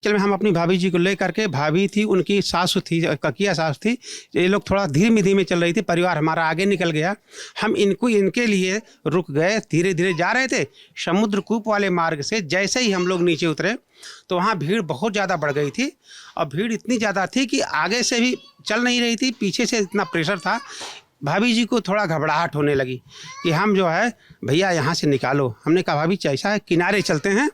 Actual में हम अपनी भाभी जी को ले करके, भाभी थी, उनकी सासू थी, ककिया सास थी, ये लोग थोड़ा धीमे धीमे चल रही थी, परिवार हमारा आगे निकल गया। हम इनके लिए रुक गए, धीरे धीरे जा रहे थे समुद्र कूप वाले मार्ग से। जैसे ही हम लोग नीचे उतरे तो वहाँ भीड़ बहुत ज़्यादा बढ़ गई थी, और भीड़ इतनी ज़्यादा थी कि आगे से भी चल नहीं रही थी, पीछे से इतना प्रेशर था। भाभी जी को थोड़ा घबराहट होने लगी कि हम जो है भैया यहाँ से निकालो। हमने कहा भाभी ऐसा है किनारे चलते हैं।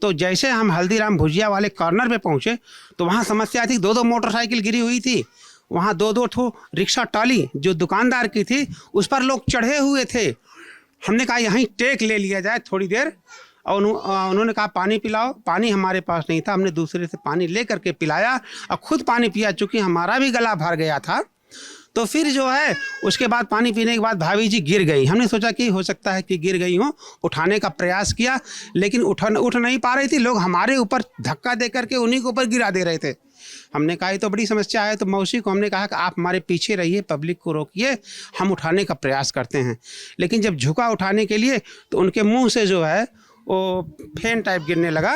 तो जैसे हम हल्दीराम भुजिया वाले कॉर्नर पे पहुँचे तो वहाँ समस्या थी, 2-2 मोटरसाइकिल गिरी हुई थी, वहाँ 2-2 ठो रिक्शा ट्रॉली जो दुकानदार की थी उस पर लोग चढ़े हुए थे। हमने कहा यहीं टेक ले लिया जाए थोड़ी देर, और उन्होंने कहा पानी पिलाओ। पानी हमारे पास नहीं था, हमने दूसरे से पानी ले करके पिलाया और खुद पानी पिया, चूँकि हमारा भी गला भर गया था। तो फिर जो है उसके बाद पानी पीने के बाद भाभी जी गिर गई। हमने सोचा कि हो सकता है कि गिर गई हो, उठाने का प्रयास किया लेकिन उठ नहीं पा रही थी। लोग हमारे ऊपर धक्का दे करके उन्हीं के ऊपर गिरा दे रहे थे। हमने कहा ये तो बड़ी समस्या है। तो मौसी को हमने कहा कि आप हमारे पीछे रहिए, पब्लिक को रोकिए, हम उठाने का प्रयास करते हैं। लेकिन जब झुका उठाने के लिए तो उनके मुँह से जो है वो फैन टाइप गिरने लगा।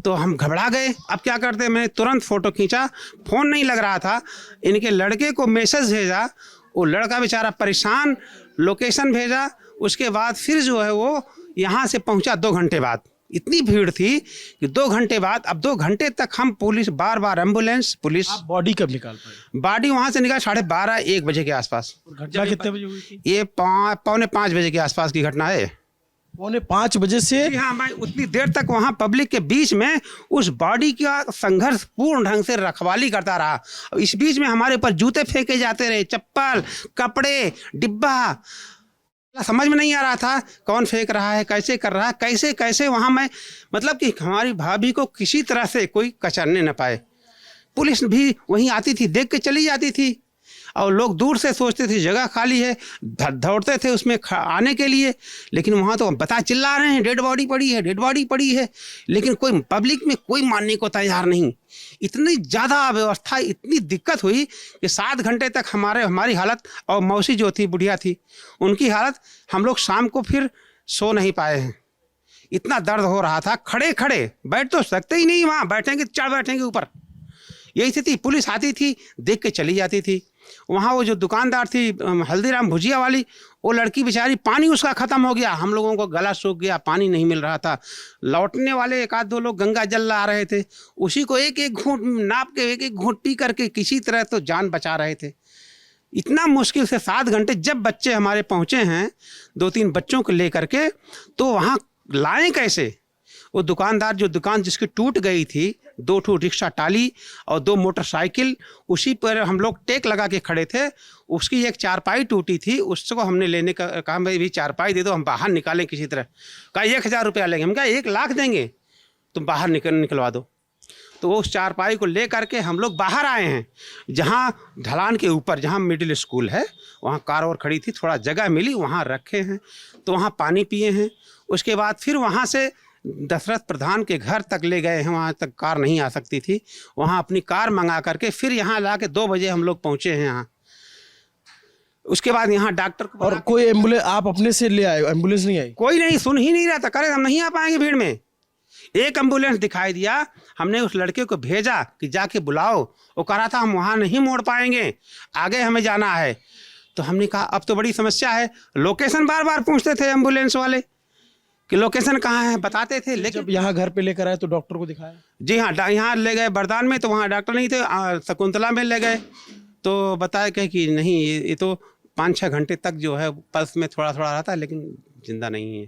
तो हम घबरा गए, अब क्या करते। मैंने तुरंत फ़ोटो खींचा, फ़ोन नहीं लग रहा था, इनके लड़के को मैसेज भेजा, वो लड़का बेचारा परेशान, लोकेशन भेजा। उसके बाद फिर जो है वो यहाँ से पहुँचा 2 घंटे बाद। इतनी भीड़ थी कि 2 घंटे बाद, अब 2 घंटे तक हम पुलिस बार एम्बुलेंस पुलिस। आप बॉडी कब निकाल पाए? बॉडी वहाँ से निकाल 12:30-1 बजे के आसपास। घटना कितने बजे हुई थी? ये 4:45 बजे के आसपास की घटना है। 4:45 बजे से? हाँ भाई, उतनी देर तक वहाँ पब्लिक के बीच में उस बॉडी का संघर्ष पूर्ण ढंग से रखवाली करता रहा। इस बीच में हमारे ऊपर जूते फेंके जाते रहे, चप्पल, कपड़े, डिब्बा। समझ में नहीं आ रहा था कौन फेंक रहा है, कैसे कर रहा है, कैसे कैसे वहाँ मैं, मतलब कि हमारी भाभी को किसी तरह से कोई कचरने न पाए। पुलिस भी वहीं आती थी, देख के चली जाती थी, और लोग दूर से सोचते थे जगह खाली है, दौड़ते थे उसमें आने के लिए। लेकिन वहाँ तो बता चिल्ला रहे हैं डेड बॉडी पड़ी है, डेड बॉडी पड़ी है, लेकिन कोई पब्लिक में कोई मानने को तैयार नहीं। इतनी ज़्यादा अव्यवस्था, इतनी दिक्कत हुई कि 7 घंटे तक हमारी हालत, और मौसी जो थी बुढ़िया थी उनकी हालत, हम लोग शाम को फिर सो नहीं पाए हैं। इतना दर्द हो रहा था, खड़े खड़े बैठ तो सकते ही नहीं, वहाँ बैठेंगे चढ़ बैठेंगे ऊपर, यही स्थिति। पुलिस आती थी, देख के चली जाती थी। वहाँ वो जो दुकानदार थी हल्दीराम भुजिया वाली, वो लड़की बेचारी, पानी उसका ख़त्म हो गया, हम लोगों को गला सूख गया, पानी नहीं मिल रहा था। लौटने वाले 1-2 लोग गंगा जल ला रहे थे, उसी को एक घूंट नाप के, एक घूंट पी करके किसी तरह तो जान बचा रहे थे। इतना मुश्किल से 7 घंटे। जब बच्चे हमारे पहुँचे हैं 2-3 बच्चों को ले करके, तो वहाँ लाएँ कैसे? वो दुकानदार, जो दुकान जिसकी टूट गई थी, 2 ठो रिक्शा टाली और 2 मोटरसाइकिल, उसी पर हम लोग टेक लगा के खड़े थे। उसकी एक चारपाई टूटी थी, उसको हमने लेने का कहा, भाई भी चारपाई दे दो, हम बाहर निकालें किसी तरह। कहा 1000 रुपया लेंगे। हम कहा 1 लाख देंगे, तुम बाहर निकलवा दो। तो वो उस चारपाई को ले करके हम लोग बाहर आए हैं, जहाँ ढलान के ऊपर, जहाँ मिडिल स्कूल है, वहाँ कार और खड़ी थी, थोड़ा जगह मिली, वहाँ रखे हैं। तो वहाँ पानी पिए हैं। उसके बाद फिर वहाँ से दशरथ प्रधान के घर तक ले गए हैं, वहाँ तक कार नहीं आ सकती थी, वहाँ अपनी कार मंगा करके फिर यहाँ ला के 2 बजे हम लोग पहुँचे हैं यहाँ। उसके बाद यहाँ डॉक्टर को, और कोई एम्बुलेंस आप अपने से ले आए? एम्बुलेंस नहीं आई? कोई नहीं, सुन ही नहीं रहा था, करे हम नहीं आ पाएंगे भीड़ में। एक एम्बुलेंस दिखाई दिया, हमने उस लड़के को भेजा कि जाके बुलाओ। वो कह रहा था हम वहाँ नहीं मोड़ पाएंगे, आगे हमें जाना है। तो हमने कहा अब तो बड़ी समस्या है। लोकेशन बार पूछते थे एम्बुलेंस वाले कि लोकेशन कहाँ है, बताते थे। लेकिन जब यहाँ घर पे लेकर आए तो डॉक्टर को दिखाया? जी हाँ, यहाँ ले गए बरदान में, तो वहाँ डॉक्टर नहीं थे। शकुंतला में ले गए तो बताया कि नहीं, ये तो 5-6 घंटे तक जो है पल्स में थोड़ा थोड़ा रहा था, लेकिन जिंदा नहीं है।